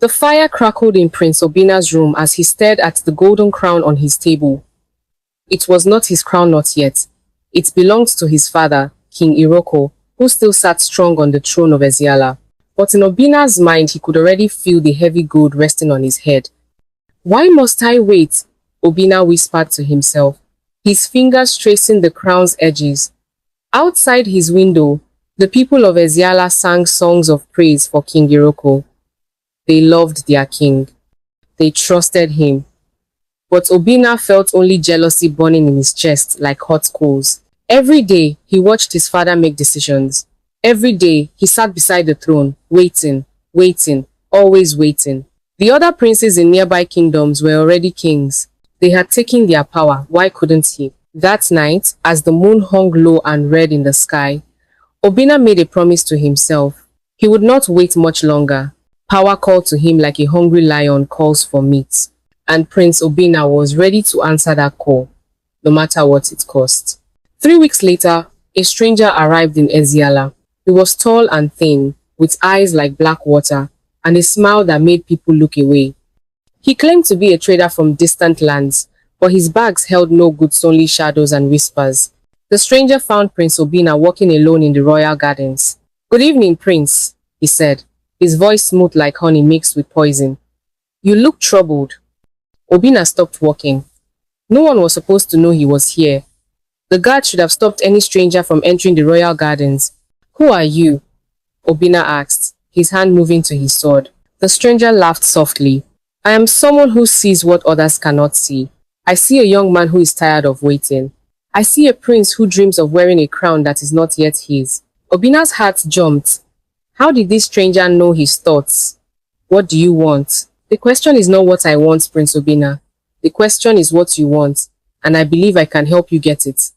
The fire crackled in Prince Obina's room as he stared at the golden crown on his table. It was not his crown, not yet. It belonged to his father, King Iroko, who still sat strong on the throne of Eziala. But in Obina's mind, he could already feel the heavy gold resting on his head. "Why must I wait?" Obina whispered to himself, his fingers tracing the crown's edges. Outside his window, the people of Eziala sang songs of praise for King Iroko. They loved their king. They trusted him. But Obina felt only jealousy burning in his chest like hot coals. Every day, he watched his father make decisions. Every day, he sat beside the throne, waiting, waiting, always waiting. The other princes in nearby kingdoms were already kings. They had taken their power. Why couldn't he? That night, as the moon hung low and red in the sky, Obina made a promise to himself. He would not wait much longer. Power called to him like a hungry lion calls for meat. And Prince Obina was ready to answer that call, no matter what it cost. 3 weeks later, a stranger arrived in Eziala. He was tall and thin, with eyes like black water, and a smile that made people look away. He claimed to be a trader from distant lands, but his bags held no goods, only shadows and whispers. The stranger found Prince Obina walking alone in the royal gardens. "Good evening, Prince," he said, his voice smooth like honey mixed with poison. "You look troubled." Obina stopped walking. No one was supposed to know he was here. The guard should have stopped any stranger from entering the royal gardens. "Who are you?" Obina asked, his hand moving to his sword. The stranger laughed softly. "I am someone who sees what others cannot see. I see a young man who is tired of waiting. I see a prince who dreams of wearing a crown that is not yet his." Obina's heart jumped. How did this stranger know his thoughts? "What do you want?" "The question is not what I want, Prince Obina. The question is what you want, and I believe I can help you get it."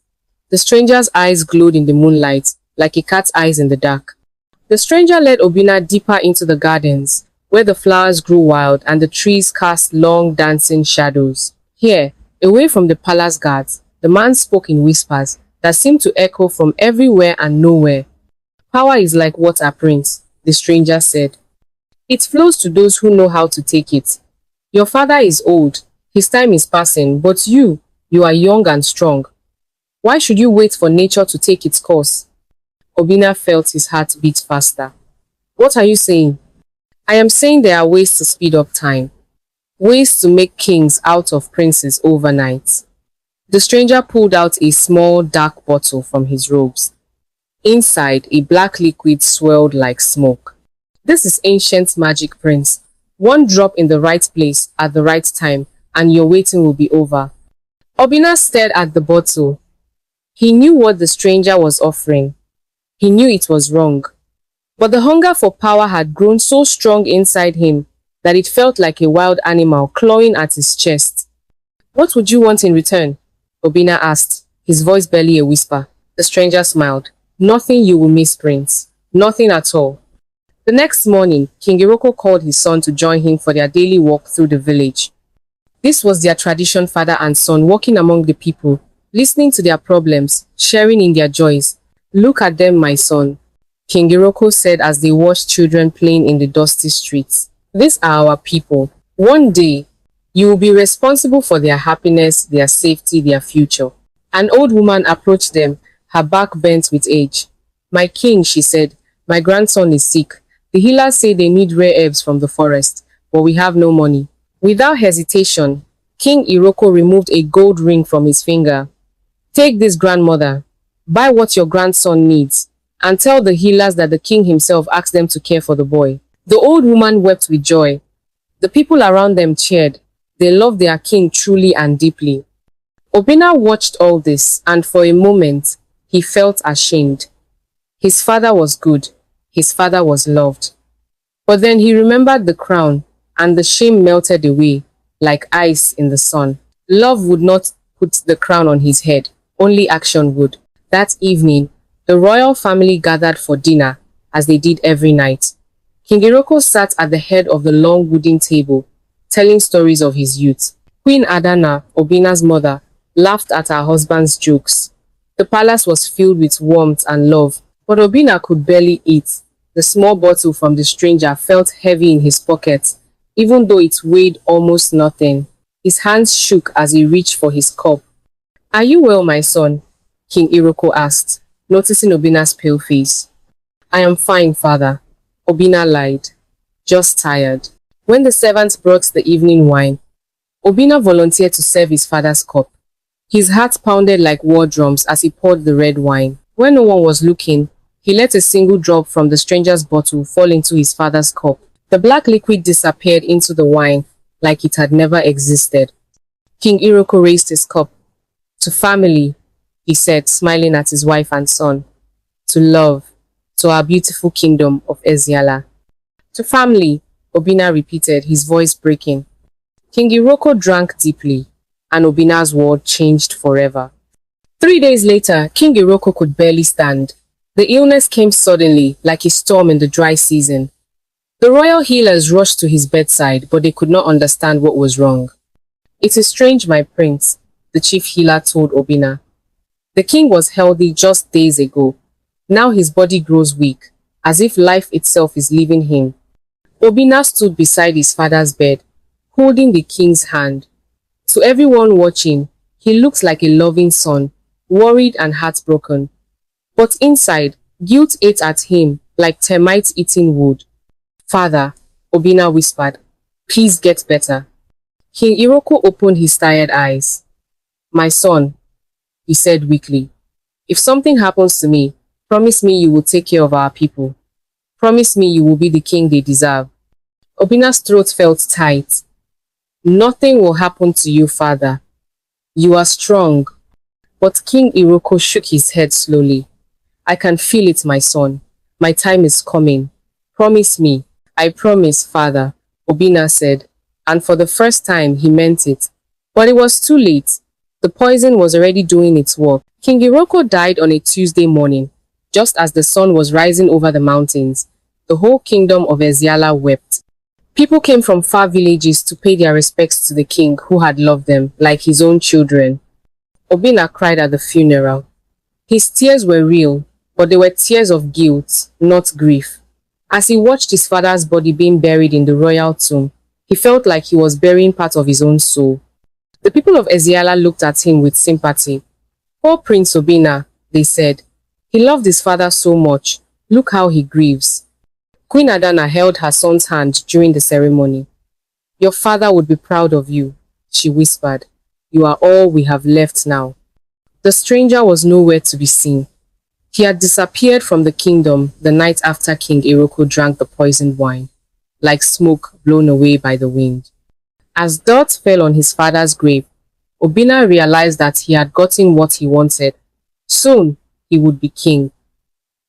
The stranger's eyes glowed in the moonlight, like a cat's eyes in the dark. The stranger led Obina deeper into the gardens, where the flowers grew wild and the trees cast long dancing shadows. Here, away from the palace guards, the man spoke in whispers that seemed to echo from everywhere and nowhere. "Power is like water, Prince," the stranger said. "It flows to those who know how to take it. Your father is old, his time is passing, but you are young and strong. Why should you wait for nature to take its course?" Obina felt his heart beat faster. "What are you saying?" "I am saying there are ways to speed up time. Ways to make kings out of princes overnight." The stranger pulled out a small, dark bottle from his robes. Inside, a black liquid swirled like smoke. "This is ancient magic, Prince. One drop in the right place at the right time, and your waiting will be over." Obina stared at the bottle. He knew what the stranger was offering. He knew it was wrong. But the hunger for power had grown so strong inside him that it felt like a wild animal clawing at his chest. "What would you want in return?" Obina asked, his voice barely a whisper. The stranger smiled. "Nothing you will miss, Prince. Nothing at all." The next morning, King Iroko called his son to join him for their daily walk through the village. This was their tradition, father and son walking among the people, listening to their problems, sharing in their joys. "Look at them, my son," King Iroko said as they watched children playing in the dusty streets. "These are our people. One day, you will be responsible for their happiness, their safety, their future." An old woman approached them, her back bent with age. "My king," she said, "my grandson is sick. The healers say they need rare herbs from the forest, but we have no money." Without hesitation, King Iroko removed a gold ring from his finger. "Take this, grandmother. Buy what your grandson needs, and tell the healers that the king himself asked them to care for the boy." The old woman wept with joy. The people around them cheered. They loved their king truly and deeply. Obina watched all this, and for a moment, he felt ashamed. His father was good. His father was loved. But then he remembered the crown, and the shame melted away, like ice in the sun. Love would not put the crown on his head. Only action would. That evening, the royal family gathered for dinner, as they did every night. King Iroko sat at the head of the long wooden table, telling stories of his youth. Queen Adana, Obina's mother, laughed at her husband's jokes. The palace was filled with warmth and love, but Obina could barely eat. The small bottle from the stranger felt heavy in his pocket, even though it weighed almost nothing. His hands shook as he reached for his cup. "Are you well, my son?" King Iroko asked, noticing Obina's pale face. "I am fine, father," Obina lied. "Just tired." When the servants brought the evening wine, Obina volunteered to serve his father's cup. His heart pounded like war drums as he poured the red wine. When no one was looking, he let a single drop from the stranger's bottle fall into his father's cup. The black liquid disappeared into the wine like it had never existed. King Iroko raised his cup. "To family," he said, smiling at his wife and son. "To love, to our beautiful kingdom of Eziala." "To family," Obina repeated, his voice breaking. King Iroko drank deeply, and Obina's world changed forever. 3 days later, King Iroko could barely stand. The illness came suddenly, like a storm in the dry season. The royal healers rushed to his bedside, but they could not understand what was wrong. "It is strange, my prince," the chief healer told Obina. "The king was healthy just days ago. Now his body grows weak, as if life itself is leaving him." Obina stood beside his father's bed, holding the king's hand. To everyone watching, he looked like a loving son, worried and heartbroken. But inside, guilt ate at him like termites eating wood. "Father," Obina whispered, "please get better." King Iroko opened his tired eyes. "My son," he said weakly, "if something happens to me, promise me you will take care of our people. Promise me you will be the king they deserve." Obina's throat felt tight. "Nothing will happen to you, father. You are strong." But King Iroko shook his head slowly. "I can feel it, my son. My time is coming. Promise me." "I promise, father," Obina said, and for the first time he meant it. But it was too late. The poison was already doing its work. King Iroko died on a Tuesday morning, just as the sun was rising over the mountains. The whole kingdom of Eziala wept. People came from far villages to pay their respects to the king who had loved them like his own children. Obina cried at the funeral. His tears were real, but they were tears of guilt, not grief. As he watched his father's body being buried in the royal tomb, he felt like he was burying part of his own soul. The people of Eziala looked at him with sympathy. "Poor Prince Obina," they said. "He loved his father so much. Look how he grieves." Queen Adana held her son's hand during the ceremony. "Your father would be proud of you," she whispered. "You are all we have left now." The stranger was nowhere to be seen. He had disappeared from the kingdom the night after King Iroko drank the poisoned wine, like smoke blown away by the wind. As dirt fell on his father's grave, Obina realized that he had gotten what he wanted. Soon, he would be king.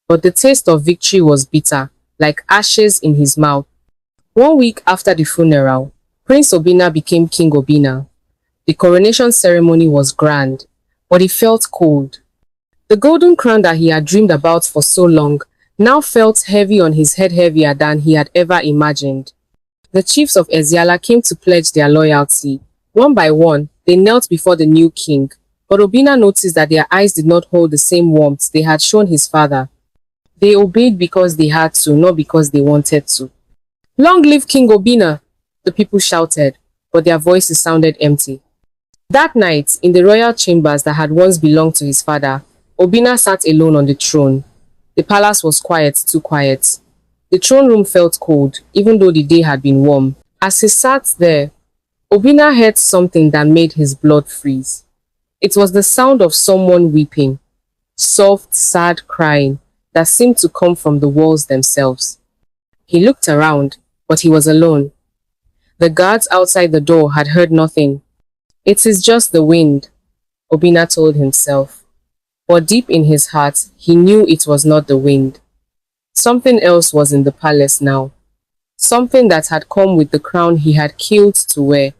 But the taste of victory was bitter, like ashes in his mouth. 1 week after the funeral, Prince Obina became King Obina. The coronation ceremony was grand, but he felt cold. The golden crown that he had dreamed about for so long now felt heavy on his head, heavier than he had ever imagined. The chiefs of Eziala came to pledge their loyalty. One by one, they knelt before the new king, but Obina noticed that their eyes did not hold the same warmth they had shown his father. They obeyed because they had to, not because they wanted to. "Long live King Obina!" the people shouted, but their voices sounded empty. That night, in the royal chambers that had once belonged to his father, Obina sat alone on the throne. The palace was quiet, too quiet. The throne room felt cold, even though the day had been warm. As he sat there, Obina heard something that made his blood freeze. It was the sound of someone weeping, soft, sad crying that seemed to come from the walls themselves. He looked around, but he was alone. The guards outside the door had heard nothing. "It is just the wind," Obina told himself. But deep in his heart, he knew it was not the wind. Something else was in the palace now. Something that had come with the crown he had killed to wear.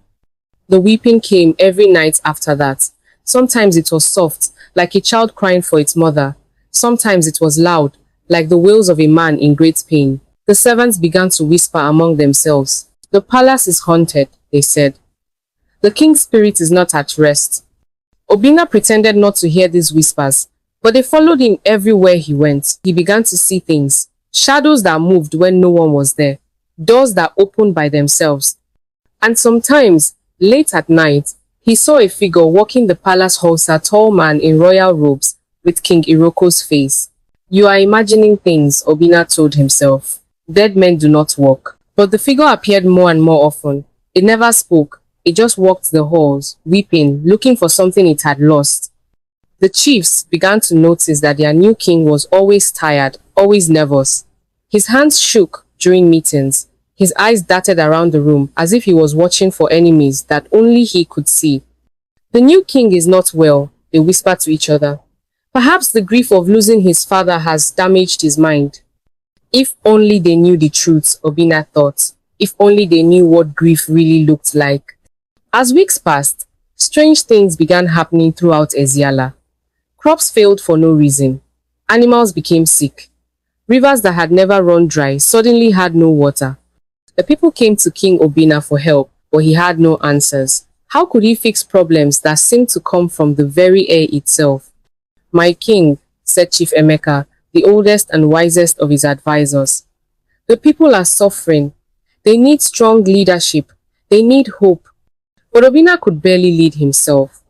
The weeping came every night after that. Sometimes it was soft, like a child crying for its mother. Sometimes it was loud, like the wails of a man in great pain. The servants began to whisper among themselves. "The palace is haunted," they said. "The king's spirit is not at rest." Obina pretended not to hear these whispers, but they followed him everywhere he went. He began to see things, shadows that moved when no one was there, doors that opened by themselves, And sometimes, late at night, he saw a figure walking the palace halls, a tall man in royal robes with King Iroko's face. You are imagining things, Obina told himself. Dead men do not walk. But the figure appeared more and more often. It never spoke. It just walked the halls, weeping, looking for something it had lost. The chiefs began to notice that their new king was always tired, always nervous. His hands shook during meetings. His eyes darted around the room as if he was watching for enemies that only he could see. The new king is not well, they whispered to each other. Perhaps the grief of losing his father has damaged his mind. If only they knew the truth, Obina thought. If only they knew what grief really looked like. As weeks passed, strange things began happening throughout Eziala. Crops failed for no reason. Animals became sick. Rivers that had never run dry suddenly had no water. The people came to King Obina for help, but he had no answers. How could he fix problems that seemed to come from the very air itself? My king, said Chief Emeka, the oldest and wisest of his advisors. The people are suffering. They need strong leadership. They need hope. But Obina could barely lead himself.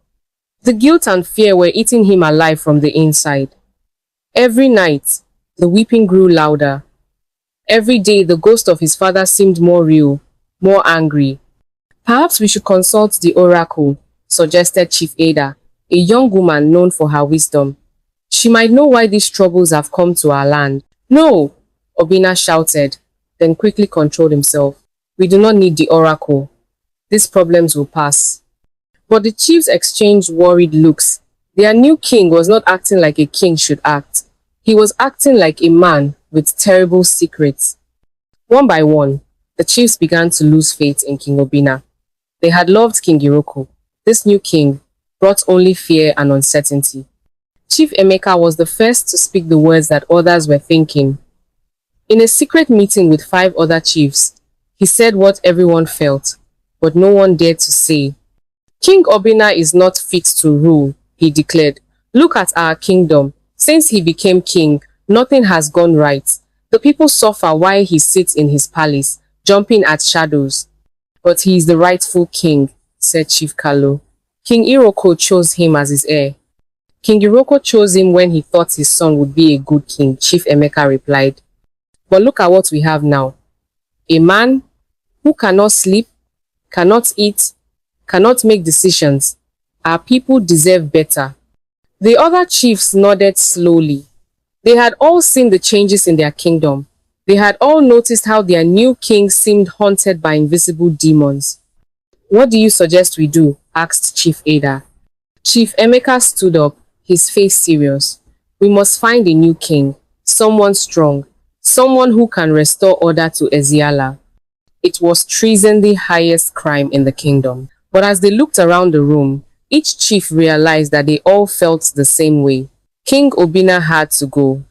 The guilt and fear were eating him alive from the inside. Every night, the weeping grew louder. Every day, the ghost of his father seemed more real, more angry. Perhaps we should consult the oracle, suggested Chief Ada, a young woman known for her wisdom. She might know why these troubles have come to our land. No, Obina shouted, then quickly controlled himself. We do not need the oracle. These problems will pass. But the chiefs exchanged worried looks. Their new king was not acting like a king should act. He was acting like a man with terrible secrets. One by one, the chiefs began to lose faith in King Obina. They had loved King Iroko. This new king brought only fear and uncertainty. Chief Emeka was the first to speak the words that others were thinking. In a secret meeting with 5 other chiefs, he said what everyone felt, but no one dared to say. King Obina is not fit to rule, he declared. Look at our kingdom. Since he became king, nothing has gone right. The people suffer while he sits in his palace, jumping at shadows. But he is the rightful king, said Chief Kalu. King Iroko chose him as his heir. King Iroko chose him when he thought his son would be a good king, Chief Emeka replied. But look at what we have now. A man who cannot sleep, cannot eat, cannot make decisions. Our people deserve better. The other chiefs nodded slowly. They had all seen the changes in their kingdom. They had all noticed how their new king seemed haunted by invisible demons. What do you suggest we do? Asked Chief Ada. Chief Emeka stood up, his face serious. We must find a new king, someone strong, someone who can restore order to Eziala. It was treason, the highest crime in the kingdom. But as they looked around the room, each chief realized that they all felt the same way. King Obina had to go.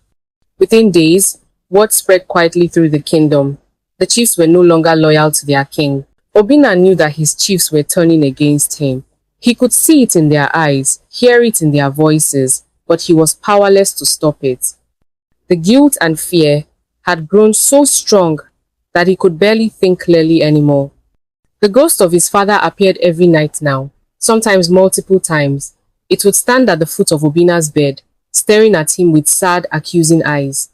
Within days, word spread quietly through the kingdom. The chiefs were no longer loyal to their king. Obina knew that his chiefs were turning against him. He could see it in their eyes, hear it in their voices, but he was powerless to stop it. The guilt and fear had grown so strong that he could barely think clearly anymore. The ghost of his father appeared every night now, sometimes multiple times. It would stand at the foot of Obina's bed, staring at him with sad, accusing eyes.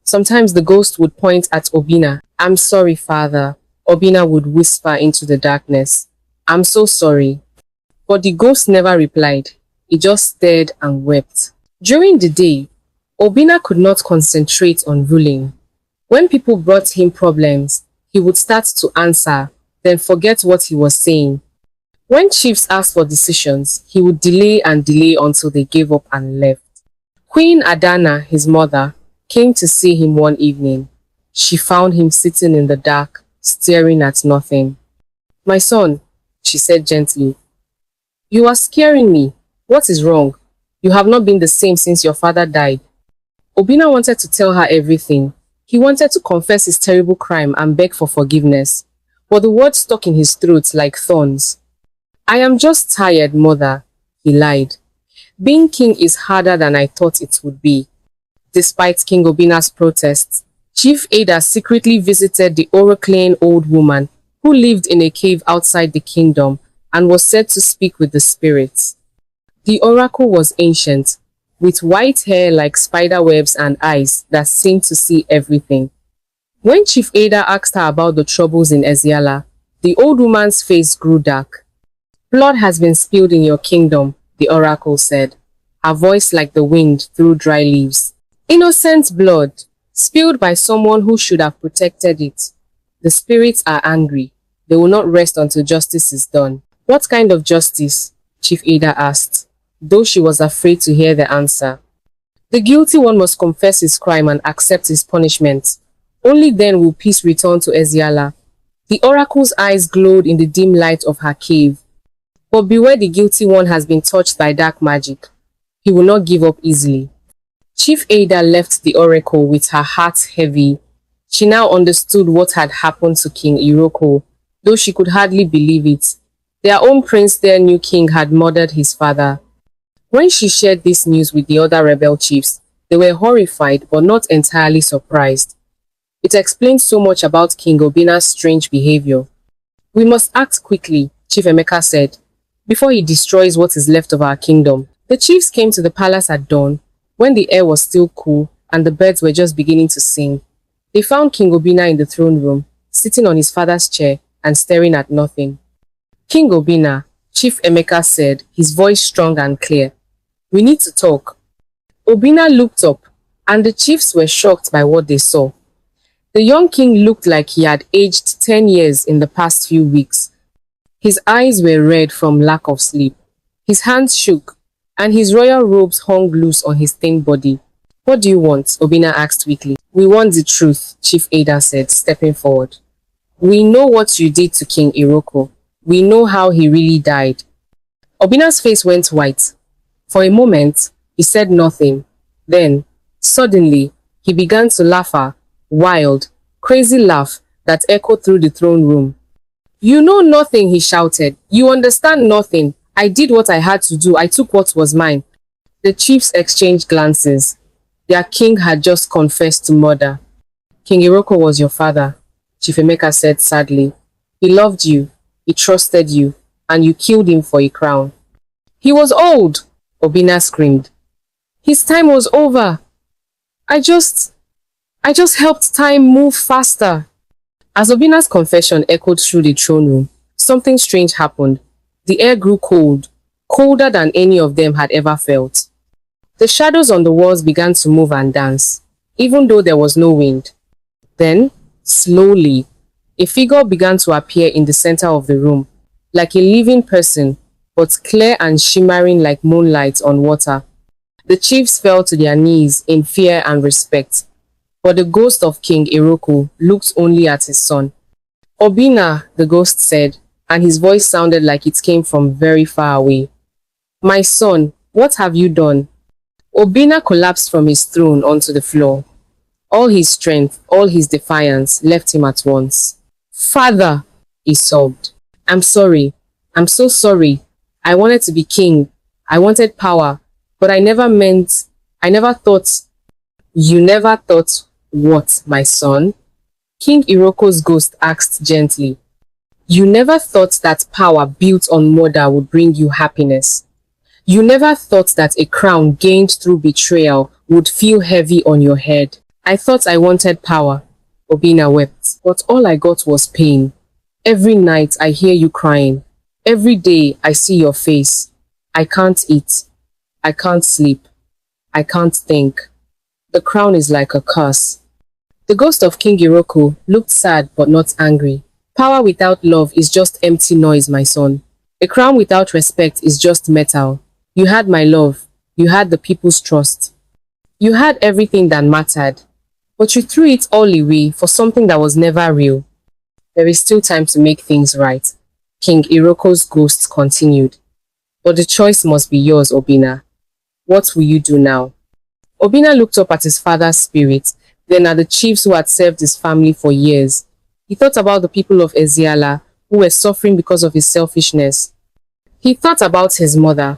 Sometimes the ghost would point at Obina. I'm sorry, father, Obina would whisper into the darkness. I'm so sorry. But the ghost never replied. He just stared and wept. During the day, Obina could not concentrate on ruling. When people brought him problems, he would start to answer, then forget what he was saying. When chiefs asked for decisions, he would delay and delay until they gave up and left. Queen Adana, his mother, came to see him one evening. She found him sitting in the dark, staring at nothing. My son, she said gently, you are scaring me. What is wrong? You have not been the same since your father died. Obina wanted to tell her everything. He wanted to confess his terrible crime and beg for forgiveness. But the words stuck in his throat like thorns. I am just tired, mother, he lied. Being king is harder than I thought it would be. Despite King Obina's protests, Chief Ada secretly visited the oraclean old woman who lived in a cave outside the kingdom and was said to speak with the spirits. The oracle was ancient, with white hair like spider webs and eyes that seemed to see everything. When Chief Ada asked her about the troubles in Eziala, the old woman's face grew dark. Blood has been spilled in your kingdom, the oracle said, her voice like the wind through dry leaves. Innocent blood, spilled by someone who should have protected it. The spirits are angry. They will not rest until justice is done. What kind of justice? Chief Ada asked, though she was afraid to hear the answer. The guilty one must confess his crime and accept his punishment. Only then will peace return to Eziala. The oracle's eyes glowed in the dim light of her cave. But beware, the guilty one has been touched by dark magic. He will not give up easily. Chief Ada left the oracle with her heart heavy. She now understood what had happened to King Iroko, though she could hardly believe it. Their own prince, their new king, had murdered his father. When she shared this news with the other rebel chiefs, they were horrified but not entirely surprised. It explained so much about King Obina's strange behavior. We must act quickly, Chief Emeka said, before he destroys what is left of our kingdom. The chiefs came to the palace at dawn, when the air was still cool and the birds were just beginning to sing. They found King Obina in the throne room, sitting on his father's chair and staring at nothing. King Obina, Chief Emeka said, his voice strong and clear. We need to talk. Obina looked up, and the chiefs were shocked by what they saw. The young king looked like he had aged 10 years in the past few weeks. His eyes were red from lack of sleep. His hands shook, and his royal robes hung loose on his thin body. What do you want? Obina asked weakly. We want the truth, Chief Ada said, stepping forward. We know what you did to King Iroko. We know how he really died. Obina's face went white. For a moment, he said nothing. Then, suddenly, he began to laugh, a wild, crazy laugh that echoed through the throne room. You know nothing, he shouted. You understand nothing. I did what I had to do. I took what was mine. The chiefs exchanged glances. Their king had just confessed to murder. King Iroko was your father, Chief Emeka said sadly. He loved you, he trusted you, and you killed him for a crown. He was old, Obina screamed. His time was over. I just helped time move faster. As Obina's confession echoed through the throne room, something strange happened. The air grew cold, colder than any of them had ever felt. The shadows on the walls began to move and dance, even though there was no wind. Then, slowly, a figure began to appear in the center of the room, like a living person, but clear and shimmering like moonlight on water. The chiefs fell to their knees in fear and respect, but the ghost of King Iroko looked only at his son. Obina, the ghost said, and his voice sounded like it came from very far away. My son, what have you done? Obina collapsed from his throne onto the floor. All his strength, all his defiance left him at once. Father, he sobbed. I'm sorry. I'm so sorry. I wanted to be king. I wanted power. But I never thought. You never thought what, my son? King Iroko's ghost asked gently. You never thought that power built on murder would bring you happiness. You never thought that a crown gained through betrayal would feel heavy on your head. I thought I wanted power, Obina wept, but all I got was pain. Every night I hear you crying. Every day I see your face. I can't eat. I can't sleep. I can't think. The crown is like a curse. The ghost of King Iroko looked sad but not angry. Power without love is just empty noise, my son. A crown without respect is just metal. You had my love. You had the people's trust. You had everything that mattered. But you threw it all away for something that was never real. There is still time to make things right, King Iroko's ghost continued. But the choice must be yours, Obina. What will you do now? Obina looked up at his father's spirit, then at the chiefs who had served his family for years. He thought about the people of Eziala who were suffering because of his selfishness. He thought about his mother,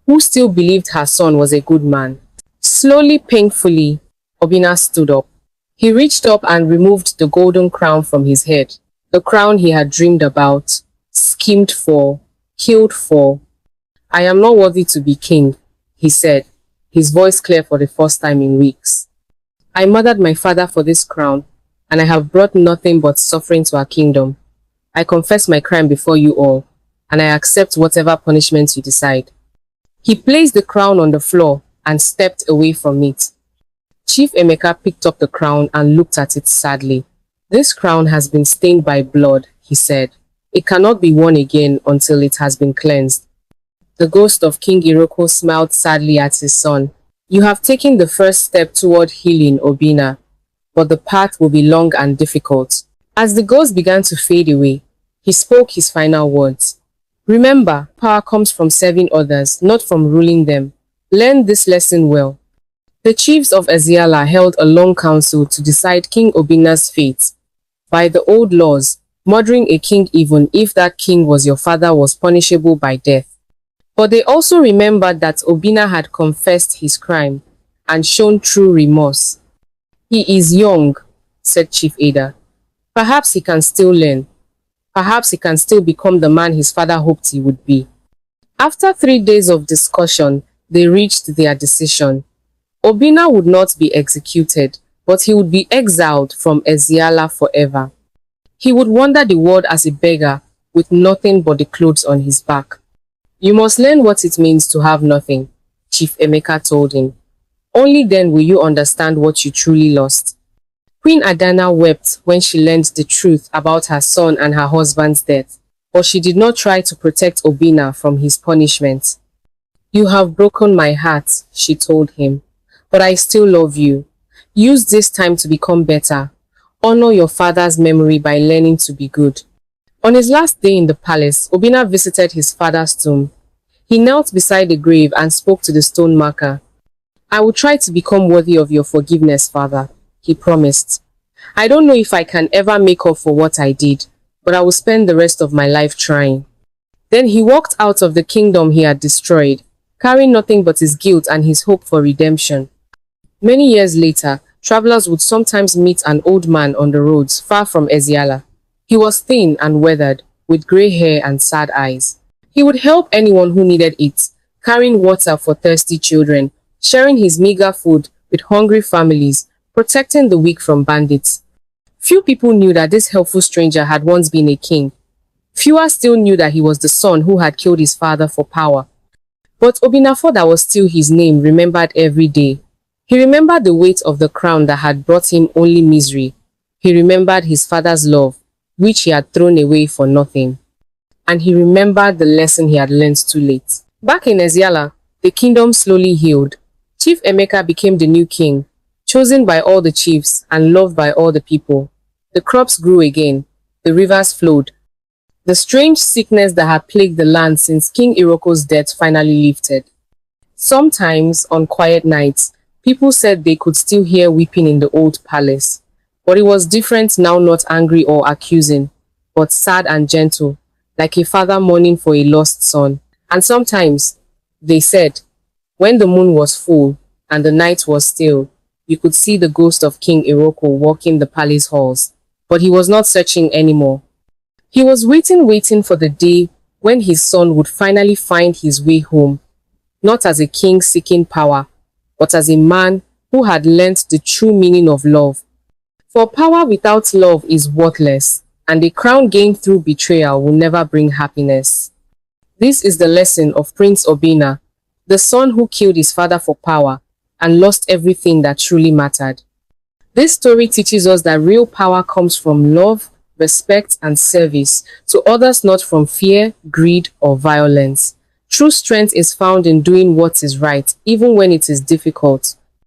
who still believed her son was a good man. Slowly, painfully, Obina stood up. He reached up and removed the golden crown from his head. The crown he had dreamed about, schemed for, killed for. "I am not worthy to be king," he said, his voice clear for the first time in weeks. "I murdered my father for this crown, and I have brought nothing but suffering to our kingdom. I confess my crime before you all, and I accept whatever punishment you decide." He placed the crown on the floor and stepped away from it. Chief Emeka picked up the crown and looked at it sadly. "This crown has been stained by blood," he said. "It cannot be worn again until it has been cleansed." The ghost of King Iroko smiled sadly at his son. "You have taken the first step toward healing, Obina, but the path will be long and difficult." As the ghost began to fade away, he spoke his final words. "Remember, power comes from serving others, not from ruling them. Learn this lesson well." The chiefs of Eziala held a long council to decide King Obina's fate. By the old laws, murdering a king even if that king was your father was punishable by death. But they also remembered that Obina had confessed his crime and shown true remorse. "He is young," said Chief Ada. "Perhaps he can still learn. Perhaps he can still become the man his father hoped he would be." After 3 days of discussion, they reached their decision. Obina would not be executed, but he would be exiled from Eziala forever. He would wander the world as a beggar with nothing but the clothes on his back. "You must learn what it means to have nothing," Chief Emeka told him. "Only then will you understand what you truly lost." Queen Adana wept when she learned the truth about her son and her husband's death, but she did not try to protect Obina from his punishment. "You have broken my heart," she told him, "but I still love you. Use this time to become better. Honor your father's memory by learning to be good." On his last day in the palace, Obina visited his father's tomb. He knelt beside the grave and spoke to the stone marker. "I will try to become worthy of your forgiveness, father," he promised. "I don't know if I can ever make up for what I did, but I will spend the rest of my life trying." Then he walked out of the kingdom he had destroyed, carrying nothing but his guilt and his hope for redemption. Many years later, travelers would sometimes meet an old man on the roads far from Eziala. He was thin and weathered, with grey hair and sad eyes. He would help anyone who needed it, carrying water for thirsty children, sharing his meager food with hungry families, protecting the weak from bandits. Few people knew that this helpful stranger had once been a king. Fewer still knew that he was the son who had killed his father for power. But Obinafo, that was still his name, remembered every day. He remembered the weight of the crown that had brought him only misery. He remembered his father's love, which he had thrown away for nothing. And he remembered the lesson he had learned too late. Back in Eziala, the kingdom slowly healed. Chief Emeka became the new king, chosen by all the chiefs and loved by all the people. The crops grew again. The rivers flowed. The strange sickness that had plagued the land since King Iroko's death finally lifted. Sometimes, on quiet nights, people said they could still hear weeping in the old palace. But it was different now, not angry or accusing, but sad and gentle, like a father mourning for a lost son. And sometimes, they said, when the moon was full and the night was still, you could see the ghost of King Iroko walking the palace halls. But he was not searching anymore. He was waiting for the day when his son would finally find his way home, not as a king seeking power, but as a man who had learnt the true meaning of love. For power without love is worthless, and a crown gained through betrayal will never bring happiness. This is the lesson of Prince Obina, the son who killed his father for power and lost everything that truly mattered. This story teaches us that real power comes from love, respect, and service to others, not from fear, greed, or violence. True strength is found in doing what is right, even when it is difficult.